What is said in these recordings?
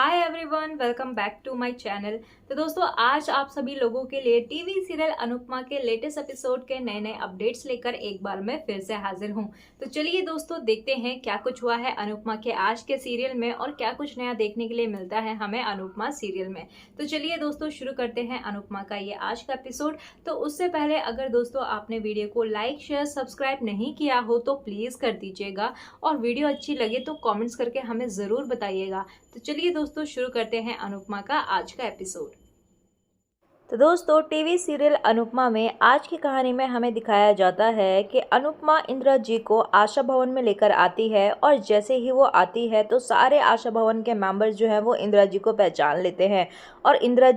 Hi everyone, welcome back to my channel. तो दोस्तों, आज आप सभी लोगों के लिए टीवी सीरियल अनुपमा के लेटेस्ट एपिसोड के नए नए अपडेट्स लेकर एक बार मैं फिर से हाजिर हूं। तो चलिए दोस्तों, देखते हैं क्या कुछ हुआ है अनुपमा के आज के सीरियल में और क्या कुछ नया देखने के लिए मिलता है हमें अनुपमा सीरियल में। तो चलिए दोस्तों, शुरू करते हैं अनुपमा का ये आज का एपिसोड। तो उससे पहले अगर दोस्तों आपने वीडियो को लाइक शेयर सब्सक्राइब नहीं किया हो तो प्लीज कर दीजिएगा, और वीडियो अच्छी लगे तो कॉमेंट्स करके हमें जरूर बताइएगा। तो चलिए दोस्तों, शुरू करते हैं अनुपमा का आज का एपिसोड। तो दोस्तों, टीवी सीरियल अनुपमा में आज की कहानी में हमें दिखाया जाता है कि अनुपमा इंदिरा जी को आशा भवन में लेकर आती है, और जैसे ही वो आती है तो सारे आशा भवन के मेंबर्स जो हैं वो इंदिरा जी को पहचान लेते हैं और इंदिरा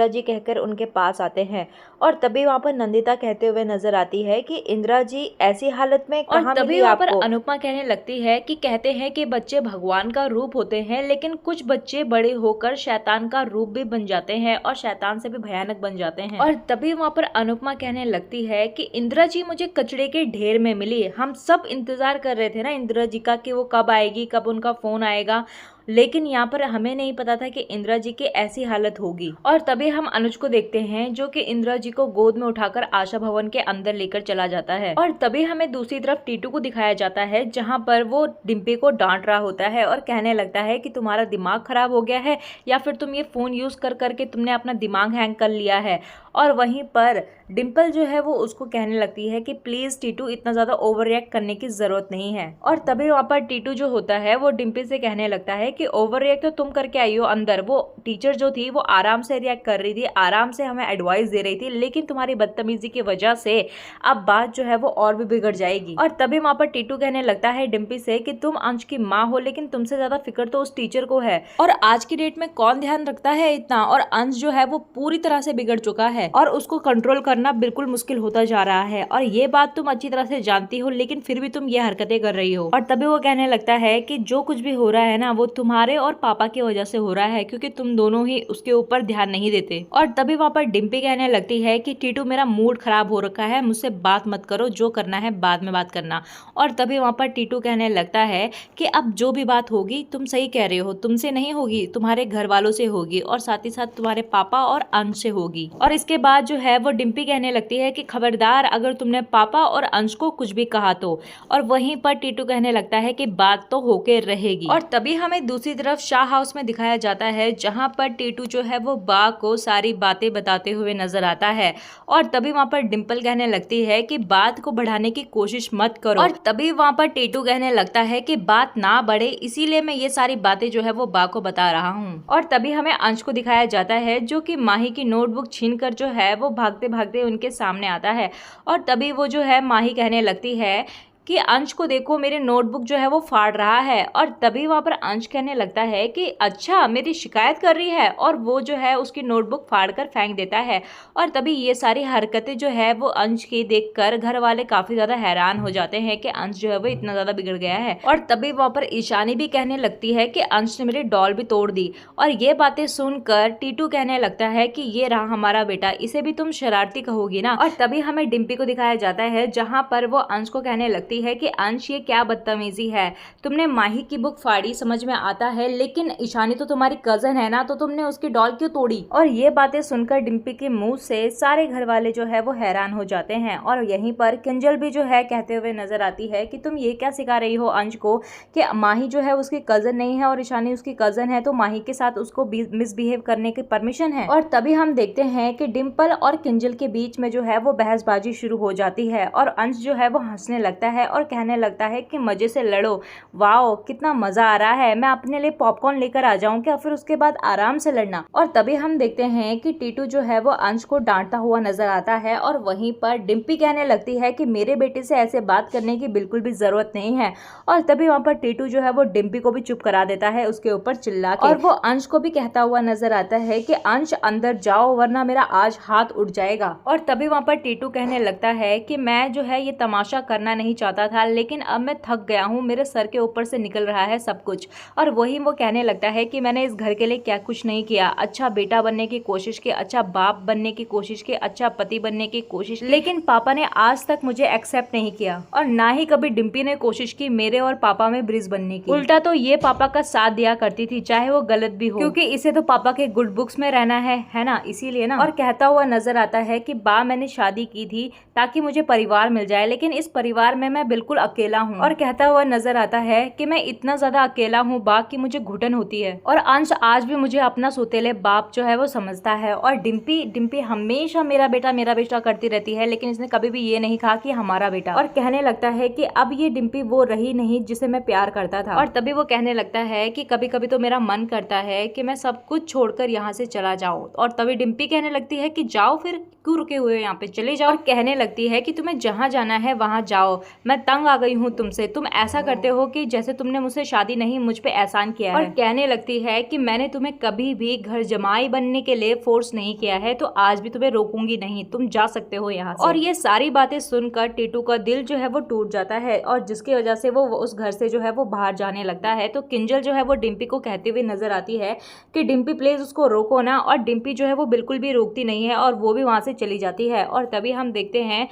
जी कहकर उनके पास आते हैं। और तभी वहाँ पर नंदिता कहते हुए नजर आती है कि इंदिरा जी ऐसी हालत में कहाँ मिली आपको। पर अनुपमा कहने लगती है कि कहते हैं कि बच्चे भगवान का रूप होते हैं, लेकिन कुछ बच्चे बड़े होकर शैतान का रूप भी बन जाते हैं और शैतान से भी भयानक बन जाते हैं। और तभी वहाँ पर अनुपमा कहने लगती है कि इंदिरा जी मुझे कचड़े के ढेर में मिली। हम सब इंतजार कर रहे थे ना इंदिरा जी का कि वो कब आएगी, कब उनका फोन आएगा, लेकिन यहाँ पर हमें नहीं पता था कि इंदिरा जी की ऐसी हालत होगी। और तभी हम अनुज को देखते हैं जो कि इंदिरा जी को गोद में उठाकर आशा भवन के अंदर लेकर चला जाता है। और तभी हमें दूसरी तरफ टीटू को दिखाया जाता है, जहाँ पर वो डिम्पी को डांट रहा होता है और कहने लगता है कि तुम्हारा दिमाग खराब हो गया है या फिर तुम ये फोन यूज कर करके तुमने अपना दिमाग हैंग कर लिया है। और वहीं पर डिम्पल जो है वो उसको कहने लगती है कि प्लीज टीटू, इतना ज्यादा ओवर रिएक्ट करने की जरूरत नहीं है। और तभी वहाँ पर टीटू जो होता है वो डिम्पी से कहने लगता है कि ओवर रिएक्ट तो तुम करके आई हो अंदर। वो टीचर जो थी वो आराम से रिएक्ट कर रही थी, आराम से हमें एडवाइस दे रही थी, लेकिन तुम्हारी बदतमीजी की वजह से अब बात जो है वो और भी बिगड़ जाएगी। और तभी वहाँ पर टीटू कहने लगता है डिम्पी से कि तुम अंश की माँ हो, लेकिन तुमसे ज्यादा फिक्र तो उस टीचर को है, और आज की डेट में कौन ध्यान रखता है इतना। और अंश जो है वो पूरी तरह से बिगड़ चुका है और उसको कंट्रोल करना बिल्कुल मुश्किल होता जा रहा है, और ये बात तुम अच्छी तरह से जानती हो, लेकिन फिर भी तुम ये हरकतें कर रही हो। और तभी वो कहने लगता है कि जो कुछ भी हो रहा है ना वो तुम्हारे और पापा की वजह से हो रहा है, क्योंकि तुम दोनों ही उसके ऊपर ध्यान नहीं देते। और तभी वहाँ पर डिम्पी कहने लगती है कि टीटू, मेरा मूड खराब हो रखा है, मुझसे बात मत करो, जो करना है बाद में बात करना। और तभी वहाँ पर टीटू कहने लगता है कि अब जो भी बात होगी, तुम सही कह रहे हो, तुमसे नहीं होगी, तुम्हारे घर वालों से होगी, और साथ ही साथ तुम्हारे पापा और अंश से होगी। और इसके बाद जो है वो डिम्पी कहने लगती है कि खबरदार अगर तुमने पापा और अंश को कुछ भी कहा तो। और वहीं पर टीटू कहने लगता है कि बात तो होके रहेगी। और तभी हमें दूसरी तरफ शाह हाउस में दिखाया जाता है, जहां पर टीटू जो है वो बा को सारी बातें बताते हुए नजर आता है। और तभी वहां पर डिम्पल कहने लगती है कि बात को बढ़ाने की कोशिश मत करो। और तभी वहां पर टीटू कहने लगता है कि बात ना बढ़े, इसीलिए मैं ये सारी बातें जो है वो बा को बता रहा हूँ। और तभी हमें अंश को दिखाया जाता है, जो कि माही की नोटबुक छीनकर जो है वो भागते भागते उनके सामने आता है। और तभी वो जो है माही कहने लगती है कि अंश को देखो, मेरे नोटबुक जो है वो फाड़ रहा है। और तभी वहाँ पर अंश कहने लगता है कि अच्छा, मेरी शिकायत कर रही है, और वो जो है उसकी नोटबुक फाड़ कर फेंक देता है। और तभी ये सारी हरकतें जो है वो अंश की देखकर घर वाले काफी ज्यादा हैरान हो जाते हैं कि अंश जो है वो इतना ज्यादा बिगड़ गया है। और तभी वहाँ पर ईशानी भी कहने लगती है कि अंश ने मेरी डॉल भी तोड़ दी। और ये बातें सुनकर टीटू कहने लगता है कि ये रहा हमारा बेटा, इसे भी तुम शरारती कहोगी ना। और तभी हमें डिम्पी को दिखाया जाता है, जहाँ पर वो अंश को कहने लगती है कि अंश, ये क्या बदतमीजी है, तुमने माही की बुक फाड़ी, समझ में आता है, लेकिन ईशानी तो तुम्हारी कजन है ना, तो तुमने उसकी डॉल क्यों तोड़ी। और ये बातें सुनकर डिम्पी के मुंह से सारे घर वाले जो है वो हैरान हो जाते हैं। और यहीं पर किंजल भी जो है कहते हुए नजर आती है कि तुम ये क्या सिखा रही हो अंश को कि माही जो है उसकी कजन नहीं है और ईशानी उसकी कजन है, तो माही के साथ उसको मिसबिहेव करने की परमिशन है। और तभी हम देखते हैं कि डिम्पल और किंजल के बीच में जो है वो बहसबाजी शुरू हो जाती है, और अंश जो है वो हंसने लगता है और कहने लगता है कि मजे से लड़ो, वाओ कितना मजा आ रहा है, मैं अपने लिए पॉपकॉर्न लेकर आ जाऊं क्या, फिर उसके बाद आराम से लड़ना। और तभी हम देखते हैं कि टीटू जो है वो अंश को डांटता हुआ नजर आता है। और वहीं पर डिम्पी कहने लगती है कि मेरे बेटे से ऐसे बात करने की बिल्कुल भी जरूरत नहीं है। और तभी वहाँ पर टीटू जो है वो डिम्पी को भी चुप करा देता है उसके ऊपर चिल्ला के। और वो अंश को भी कहता हुआ नजर आता है कि अंश अंदर जाओ, वरना मेरा आज हाथ उठ जाएगा। और तभी वहाँ पर टीटू कहने लगता है कि मैं जो है ये तमाशा करना नहीं चाहता जाता था, लेकिन अब मैं थक गया हूँ, मेरे सर के ऊपर से निकल रहा है सब कुछ। और वही वो कहने लगता है कि मैंने इस घर के लिए क्या कुछ नहीं किया, अच्छा बेटा बनने की कोशिश की, अच्छा बाप बनने की कोशिश की, अच्छा पति बनने की कोशिश, लेकिन पापा ने आज तक मुझे एक्सेप्ट नहीं किया। और ना ही कभी डिम्पी ने कोशिश की मेरे और पापा में ब्रिज बनने की। उल्टा तो ये पापा का साथ दिया करती थी, चाहे वो गलत भी हो, क्योंकि इसे तो पापा के गुड बुक्स में रहना है ना, इसीलिए ना। और कहता हुआ नजर आता है कि बा मैंने शादी की थी ताकि मुझे परिवार मिल जाए, लेकिन इस परिवार में मैं बिल्कुल अकेला हूँ। और कहता हुआ नजर आता है कि मैं इतना ज्यादा अकेला हूँ बा कि मुझे घुटन होती है। और अंश आज भी मुझे अपना सौतेले बाप जो है वो समझता है। और डिम्पी हमेशा मेरा बेटा करती रहती है, लेकिन इसने कभी भी ये नहीं कहा कि हमारा बेटा। और कहने लगता है कि अब ये डिम्पी वो रही नहीं जिसे मैं प्यार करता था। और तभी वो कहने लगता है कि कभी कभी तो मेरा मन करता है कि मैं सब कुछ छोड़कर यहाँ से चला जाऊं। और तभी डिम्पी कहने लगती है कि जाओ, फिर क्यों रुके हुए यहाँ पे, चले जाओ। और कहने लगती है कि तुम्हें जहाँ जाना है वहाँ जाओ, मैं तंग आ गई हूँ तुमसे, तुम ऐसा करते हो कि जैसे तुमने मुझसे शादी नहीं मुझ पे एहसान किया है। और कहने लगती है कि मैंने तुम्हें कभी भी घर जमाई बनने के लिए फोर्स नहीं किया है, तो आज भी तुम्हें रोकूंगी नहीं, तुम जा सकते हो यहाँ से। और ये सारी बातें सुनकर टीटू का दिल जो है वो टूट जाता है, और जिसकी वजह से वो उस घर से जो है वो बाहर जाने लगता है। तो किंजल जो है वो डिम्पी को कहती हुई नजर आती है कि डिम्पी प्लीज उसको रोको ना। और डिम्पी जो है वो बिल्कुल भी रोकती नहीं है और वो भी वहां से चली जाती है। और तभी हम देखते हैं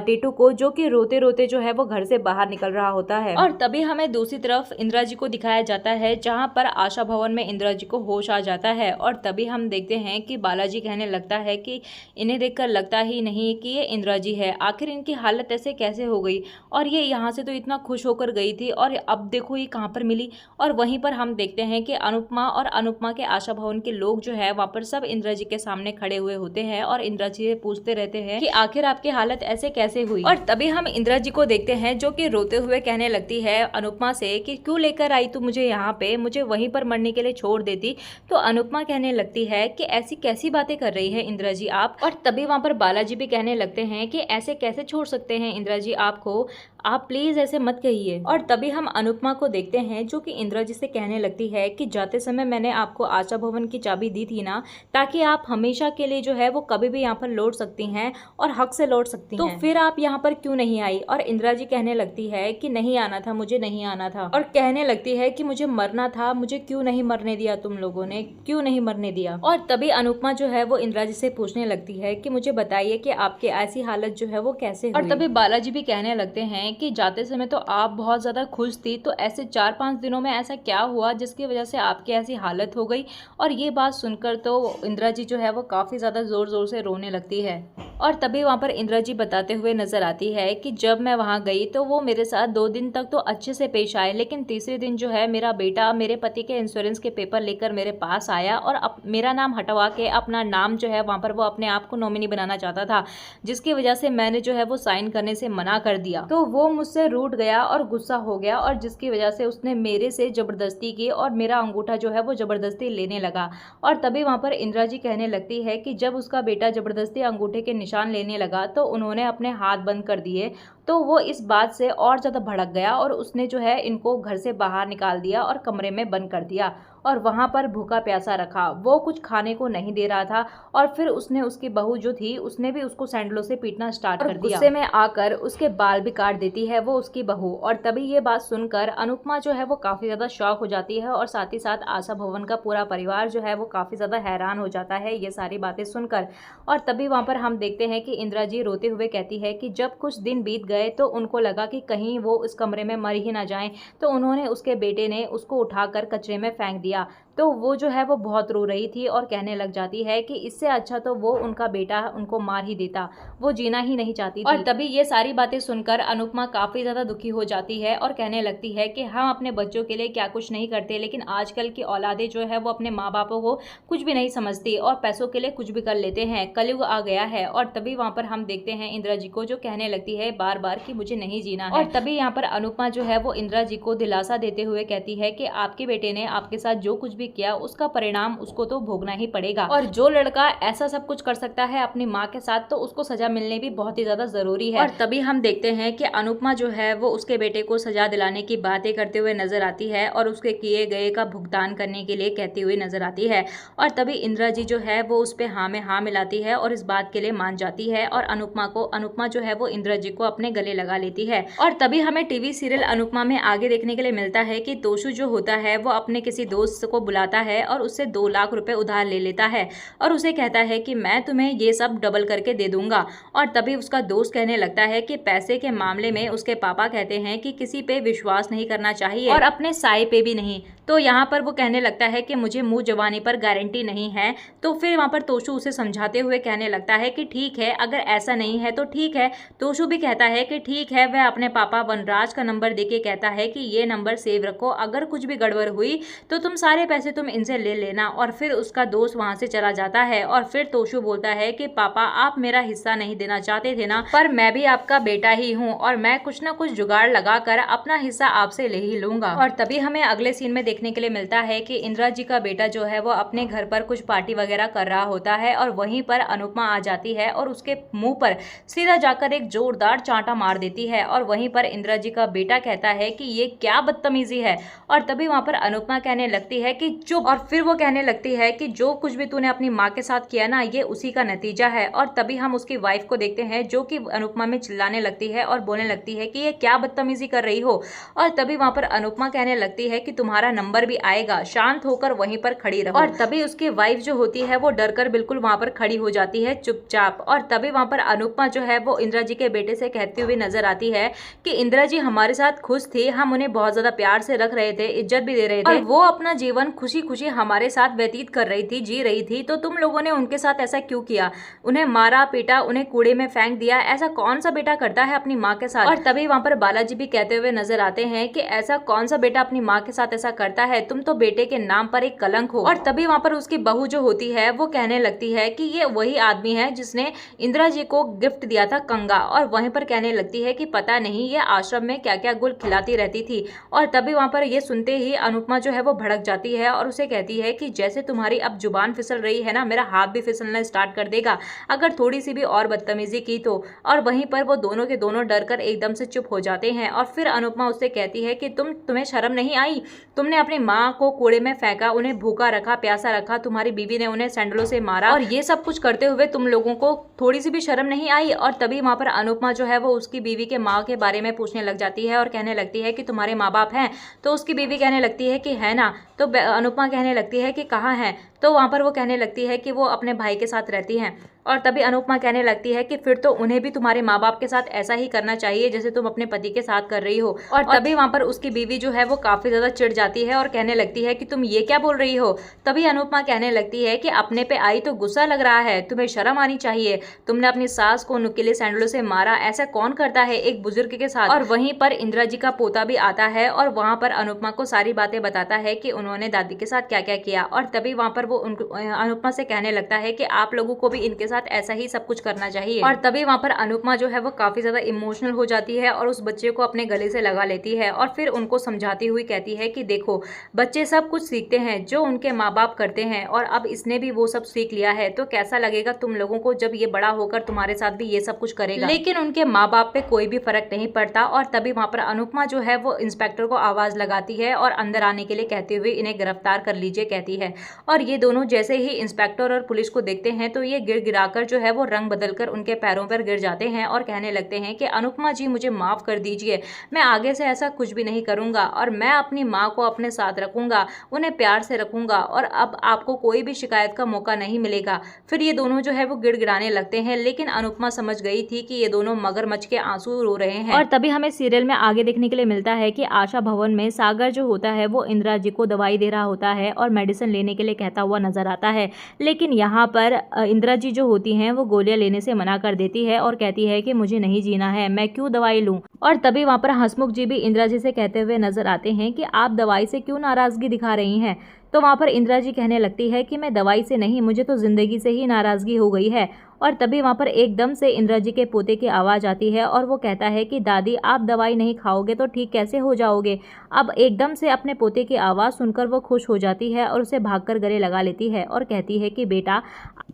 टीटू को, जो कि रोते रोते जो है वो घर से बाहर निकल रहा होता है। और तभी हमें दूसरी तरफ इंदिरा जी को दिखाया जाता है, जहां पर आशा भवन में इंदिरा जी को होश आ जाता है। और तभी हम देखते हैं कि बालाजी कहने लगता है कि इन्हें देखकर लगता ही नहीं कि ये इंदिरा जी है, आखिर इनकी हालत ऐसे कैसे हो गई, और ये यहाँ से तो इतना खुश होकर गई थी और अब देखो ये कहाँ पर मिली। और वहीं पर हम देखते हैं कि अनुपमा और अनुपमा के आशा भवन के लोग जो है वहाँ पर सब इंदिरा जी के सामने खड़े हुए होते हैं और इंदिरा जी से पूछते रहते हैं कि आखिर आपकी हालत ऐसे कैसे हुई। और तभी हम इंदिरा जी को देखते हैं, जो कि रोते हुए कहने लगती है अनुपमा से कि क्यों लेकर आई तू मुझे यहाँ पे, मुझे वहीं पर मरने के लिए छोड़ देती। तो अनुपमा कहने लगती है कि ऐसी कैसी बातें कर रही है इंदिरा जी आप। और तभी वहाँ पर बालाजी भी कहने लगते हैं कि ऐसे कैसे छोड़ सकते हैं इंदिरा जी आपको, आप प्लीज ऐसे मत कहिए। और तभी हम अनुपमा को देखते हैं, जो कि इंदिरा जी से कहने लगती है कि जाते समय मैंने आपको आशा भवन की चाबी दी थी ना, ताकि आप हमेशा के लिए जो है वो कभी भी यहाँ पर लौट सकती हैं और हक से लौट सकती हैं, तो फिर आप यहाँ पर क्यों नहीं आई। और इंदिरा जी कहने लगती है कि नहीं आना था, मुझे नहीं आना था। और कहने लगती है कि मुझे मरना था, मुझे क्यों नहीं मरने दिया, तुम लोगों ने क्यों नहीं मरने दिया। और तभी अनुपमा जो है वो इंदिरा जी से पूछने लगती है कि मुझे बताइए कि आपकी ऐसी हालत जो है वो कैसे हुई। और तभी बालाजी भी कहने लगते हैं कि जाते समय तो आप बहुत ज्यादा खुश थी, तो ऐसे 4-5 दिनों में ऐसा क्या हुआ जिसकी वजह से आपकी ऐसी हालत हो गई। और ये बात सुनकर तो इंदिरा जी जो है वो काफी ज्यादा जोर जोर से रोने लगती है। और तभी वहाँ पर इंदिरा जी बताते हुए नजर आती है कि जब मैं वहाँ गई तो वो मेरे साथ 2 दिन तक तो अच्छे से पेश आए, लेकिन तीसरे दिन जो है मेरा बेटा मेरे पति के इंश्योरेंस के पेपर लेकर मेरे पास आया और मेरा नाम हटवा के अपना नाम जो है वहाँ पर वो अपने आप को नॉमिनी बनाना चाहता था, जिसकी वजह से मैंने जो है वो साइन करने से मना कर दिया। तो वो मुझसे रूठ गया और गुस्सा हो गया, और जिसकी वजह से उसने मेरे से जबरदस्ती की और मेरा अंगूठा जो है वो जबरदस्ती लेने लगा। और तभी वहाँ पर इंदिरा जी कहने लगती है कि जब उसका बेटा जबरदस्ती अंगूठे के निशान लेने लगा तो उन्होंने अपने हाथ बंद कर दिए। तो वो इस बात से और ज़्यादा भड़क गया और उसने जो है इनको घर से बाहर निकाल दिया और कमरे में बंद कर दिया और वहाँ पर भूखा प्यासा रखा। वो कुछ खाने को नहीं दे रहा था और फिर उसने उसकी बहू जो थी उसने भी उसको सैंडलों से पीटना स्टार्ट कर दिया। गुस्से में आकर उसके बाल भी काट देती है वो उसकी बहू। और तभी ये बात सुनकर अनुपमा जो है वो काफ़ी ज़्यादा शॉक हो जाती है और साथ ही साथ आशा भवन का पूरा परिवार जो है वो काफ़ी ज़्यादा हैरान हो जाता है ये सारी बातें सुनकर। और तभी वहाँ पर हम देखते हैं कि इंदिरा जी रोते हुए कहती है कि जब कुछ दिन बीत गए तो उनको लगा कि कहीं वो इस कमरे में मर ही ना जाएं, तो उन्होंने उसके बेटे ने उसको उठाकर कचरे में फेंक दिया। तो वो जो है वो बहुत रो रही थी और कहने लग जाती है कि इससे अच्छा तो वो उनका बेटा उनको मार ही देता, वो जीना ही नहीं चाहती थी। और तभी ये सारी बातें सुनकर अनुपमा काफ़ी ज़्यादा दुखी हो जाती है और कहने लगती है कि हम अपने बच्चों के लिए क्या कुछ नहीं करते, लेकिन आजकल की औलादें जो है वो अपने माँ बापों को कुछ भी नहीं समझती और पैसों के लिए कुछ भी कर लेते हैं, कलयुग आ गया है। और तभी वहाँ पर हम देखते हैं इंदिरा जी को जो कहने लगती है बार बार कि मुझे नहीं जीना है। और तभी यहाँ पर अनुपमा जो है वो इंदिरा जी को दिलासा देते हुए कहती है कि आपके बेटे ने आपके साथ जो कुछ भी किया उसका परिणाम उसको तो भोगना ही पड़ेगा। और जो लड़का ऐसा सब कुछ कर सकता है अपनी माँ के साथ तो उसको सजा मिलने भी बहुत ही ज्यादा जरूरी है। और तभी हम देखते हैं कि अनुपमा जो है वो उसके बेटे को सजा दिलाने की बातें करते हुए नजर आती है और उसके किए गए का भुगतान करने के लिए कहती हुई नजर आती है। और तभी इंदिरा जी जो है वो उस पे हाँ में हाँ मिलाती है और इस बात के लिए मान जाती है और अनुपमा जो है वो इंदिरा जी को अपने गले लगा लेती है। और तभी हमें टीवी सीरियल अनुपमा में आगे देखने के लिए मिलता है कि तोशु जो होता है वो अपने किसी दोस्त को बुलाता है और उससे 2 लाख रुपए उधार ले लेता है और उसे कहता है कि मैं तुम्हें ये सब डबल करके दे दूंगा। और तभी उसका दोस्त कहने लगता है कि पैसे के मामले में उसके पापा कहते हैं कि किसी पे विश्वास नहीं करना चाहिए और अपने साए पे भी नहीं। तो यहाँ पर वो कहने लगता है कि मुझे मुंह जवानी पर गारंटी नहीं है। तो फिर वहाँ पर तोशु उसे समझाते हुए कहने लगता है कि ठीक है, अगर ऐसा नहीं है तो ठीक है। तोशु भी कहता है कि ठीक है। वह अपने पापा वनराज का नंबर देके कहता है कि ये नंबर सेव रखो, अगर कुछ भी गड़बड़ हुई तो तुम सारे पैसे तुम इनसे ले लेना। और फिर उसका दोस्त वहां से चला जाता है और फिर तोशु बोलता है कि पापा आप मेरा हिस्सा नहीं देना चाहते थे ना, पर मैं भी आपका बेटा ही हूँ और मैं कुछ ना कुछ जुगाड़ लगाकर अपना हिस्सा आपसे ले ही लूंगा। और तभी हमें अगले सीन में देखने के लिए मिलता है कि इंदिरा जी का बेटा जो है वो अपने घर पर कुछ पार्टी वगैरह कर रहा होता है और वहीं पर अनुपमा आ जाती है और उसके मुंह पर सीधा जाकर एक जोरदार चांटा मार देती है। और वहीं पर इंदिरा जी का बेटा कहता है कि ये क्या बदतमीजी है। और तभी वहां पर अनुपमा कहने लगती है कि चुप। और फिर वो कहने लगती है कि जो कुछ भी तूने अपनी माँ के साथ किया ना, ये उसी का नतीजा है। और तभी हम उसकी वाइफ को देखते हैं जो कि अनुपमा में चिल्लाने लगती है और बोलने लगती है कि ये क्या बदतमीजी कर रही हो। और तभी वहां पर अनुपमा कहने लगती है कि तुम्हारा नंबर भी आएगा, शांत होकर वहीं पर खड़ी रहो। और तभी उसकी वाइफ जो होती है वो डरकर बिल्कुल वहां पर खड़ी हो जाती है चुपचाप। और तभी वहां पर अनुपमा जो है वो इंदिरा जी के बेटे से कहती हुई नजर आती है कि इंदिरा जी हमारे साथ खुश थी, हम उन्हें बहुत ज्यादा प्यार से रख रहे थे, इज्जत भी दे रहे थे और वो अपना जीवन खुशी खुशी हमारे साथ व्यतीत कर रही थी, जी रही थी। तो तुम लोगों ने उनके साथ ऐसा क्यों किया? उन्हें मारा पीटा, उन्हें कूड़े में फेंक दिया। ऐसा कौन सा बेटा करता है अपनी माँ के साथ? और तभी वहां पर बालाजी भी कहते हुए नजर आते हैं कि ऐसा कौन सा बेटा अपनी माँ के साथ ऐसा करता है, तुम तो बेटे के नाम पर एक कलंक हो। और तभी वहां पर उसकी बहू जो होती है वो कहने लगती है कि ये वही आदमी है जिसने इंदिरा जी को गिफ्ट दिया था कंगा। और वहीं पर कहने लगती है कि पता नहीं ये आश्रम में क्या क्या गुल खिलाती रहती थी। और तभी वहां पर ये सुनते ही अनुपमा जो है वो भड़क जाती है और उसे कहती है कि जैसे तुम्हारी अब जुबान फिसल रही है ना, मेरा हाथ भी फिसलना स्टार्ट कर देगा अगर थोड़ी सी भी और बदतमीजी की तो। और वहीं पर वो दोनों के दोनों डरकर एकदम से चुप हो जाते हैं। और फिर अनुपमा उससे कहती है कि तुम्हें शर्म नहीं आई? तुमने अपनी माँ को कूड़े में फेंका, उन्हें भूखा रखा, प्यासा रखा, तुम्हारी बीवी ने उन्हें सैंडलों से मारा और ये सब कुछ करते हुए तुम लोगों को थोड़ी सी भी शर्म नहीं आई? और तभी वहां पर अनुपमा जो है वो उसकी बीवी के माँ के बारे में पूछने लग जाती है और कहने लगती है कि तुम्हारे माँ बाप हैं? तो उसकी बीवी कहने लगती है कि है ना। तो अनुपमा कहने लगती है कि कहाँ है? तो वहां पर वो कहने लगती है कि वो अपने भाई के साथ रहती हैं। और तभी अनुपमा कहने लगती है कि फिर तो उन्हें भी तुम्हारे माँ बाप के साथ ऐसा ही करना चाहिए जैसे तुम अपने पति के साथ कर रही हो। और तभी वहां पर उसकी बीवी जो है वो काफी ज्यादा चिढ़ जाती है और कहने लगती है कि तुम ये क्या बोल रही हो? तभी अनुपमा कहने लगती है कि अपने पे आई तो गुस्सा लग रहा है, तुम्हें शर्म आनी चाहिए। तुमने अपनी सास को नुकीले सैंडलों से मारा, ऐसा कौन करता है एक बुजुर्ग के साथ? और वहीं पर इंदिरा जी का पोता भी आता है और वहां पर अनुपमा को सारी बातें बताता है कि उन्होंने दादी के साथ क्या क्या किया। और तभी वहां पर वो अनुपमा से कहने लगता है कि आप लोगों को भी इनके साथ ऐसा ही सब कुछ करना चाहिए। और तभी वहां पर अनुपमा जो है वो काफी ज्यादा इमोशनल हो जाती है और उस बच्चे को अपने गले से लगा लेती है और फिर उनको समझाती हुई कहती है कि देखो, बच्चे सब कुछ सीखते हैं जो उनके माँ बाप करते हैं और अब इसने भी वो सब सीख लिया है, तो कैसा लगेगा तुम लोगों को जब ये बड़ा होकर तुम्हारे साथ भी ये सब कुछ करेगा। लेकिन उनके माँ बाप पे कोई भी फर्क नहीं पड़ता। और तभी वहां पर अनुपमा जो है वो इंस्पेक्टर को आवाज लगाती है और अंदर आने के लिए कहते हुए इन्हें गिरफ्तार कर लीजिए कहती है। और ये दोनों जैसे ही इंस्पेक्टर और पुलिस को देखते हैं तो ये गिर गिराकर जो है वो रंग बदलकर उनके पैरों पर गिर जाते हैं और कहने लगते हैं कि अनुपमा जी मुझे माफ कर दीजिए, मैं आगे से ऐसा कुछ भी नहीं करूंगा और मैं अपनी माँ को अपने साथ रखूंगा, उन्हें प्यार से रखूंगा और अब आपको कोई भी शिकायत का मौका नहीं मिलेगा। फिर ये दोनों जो है वो गिड़गिड़ाने लगते हैं, लेकिन अनुपमा समझ गई थी कि ये दोनों मगरमच्छ के आंसू रो रहे हैं। और तभी हमें सीरियल में आगे देखने के लिए मिलता है कि आशा भवन में सागर जो होता है वो इंदिरा जी को दवाई दे रहा होता है और मेडिसिन लेने के लिए कहता हुआ नजर आता है। लेकिन यहाँ पर इंदिरा जी जो होती हैं वो गोलियां लेने से मना कर देती है और कहती है कि मुझे नहीं जीना है, मैं क्यों दवाई लूं। और तभी वहां पर हंसमुख जी भी इंदिरा जी से कहते हुए नजर आते हैं कि आप दवाई से क्यों नाराजगी दिखा रही हैं। तो वहां पर इंदिरा जी कहने लगती है कि मैं दवाई से नहीं, मुझे तो जिंदगी से ही नाराजगी हो गई है। और तभी वहाँ पर एकदम से इंदिरा जी के पोते की आवाज़ आती है और वो कहता है कि दादी आप दवाई नहीं खाओगे तो ठीक कैसे हो जाओगे। अब एकदम से अपने पोते की आवाज़ सुनकर वो खुश हो जाती है और उसे भागकर गले लगा लेती है और कहती है कि बेटा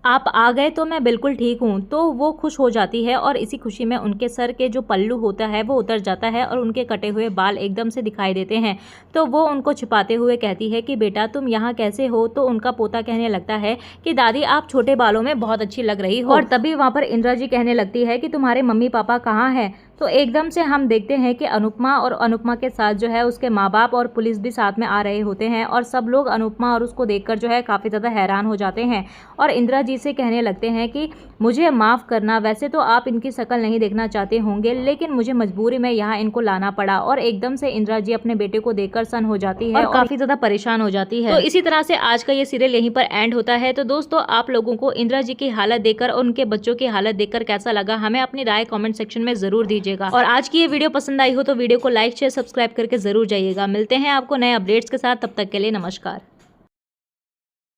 आप आ गए तो मैं बिल्कुल ठीक हूँ। तो वो खुश हो जाती है और इसी खुशी में उनके सर के जो पल्लू होता है वो उतर जाता है और उनके कटे हुए बाल एकदम से दिखाई देते हैं। तो वो उनको छिपाते हुए कहती है कि बेटा तुम यहाँ कैसे हो। तो उनका पोता कहने लगता है कि दादी आप छोटे बालों में बहुत अच्छी लग रही हो। और तभी वहाँ पर इंदिरा जी कहने लगती है कि तुम्हारे मम्मी पापा कहाँ हैं। तो एकदम से हम देखते हैं कि अनुपमा और अनुपमा के साथ जो है उसके माँ बाप और पुलिस भी साथ में आ रहे होते हैं और सब लोग अनुपमा और उसको देखकर जो है काफ़ी ज़्यादा हैरान हो जाते हैं और इंदिरा जी से कहने लगते हैं कि मुझे माफ़ करना, वैसे तो आप इनकी शक्ल नहीं देखना चाहते होंगे लेकिन मुझे मजबूरी में यहाँ इनको लाना पड़ा। और एकदम से इंदिरा जी अपने बेटे को देखकर सन हो जाती है और काफ़ी ज़्यादा परेशान हो जाती है। तो इसी तरह से आज का ये सीरियल यहीं पर एंड होता है। तो दोस्तों आप लोगों को इंदिरा जी की हालत देखकर और उनके बच्चों की हालत देखकर कैसा लगा, हमें अपनी राय कमेंट सेक्शन में ज़रूर दीजिएगा। और आज की ये वीडियो पसंद आई हो तो वीडियो को लाइक शेयर सब्सक्राइब करके ज़रूर जाइएगा। मिलते हैं आपको नए अपडेट्स के साथ, तब तक के लिए नमस्कार।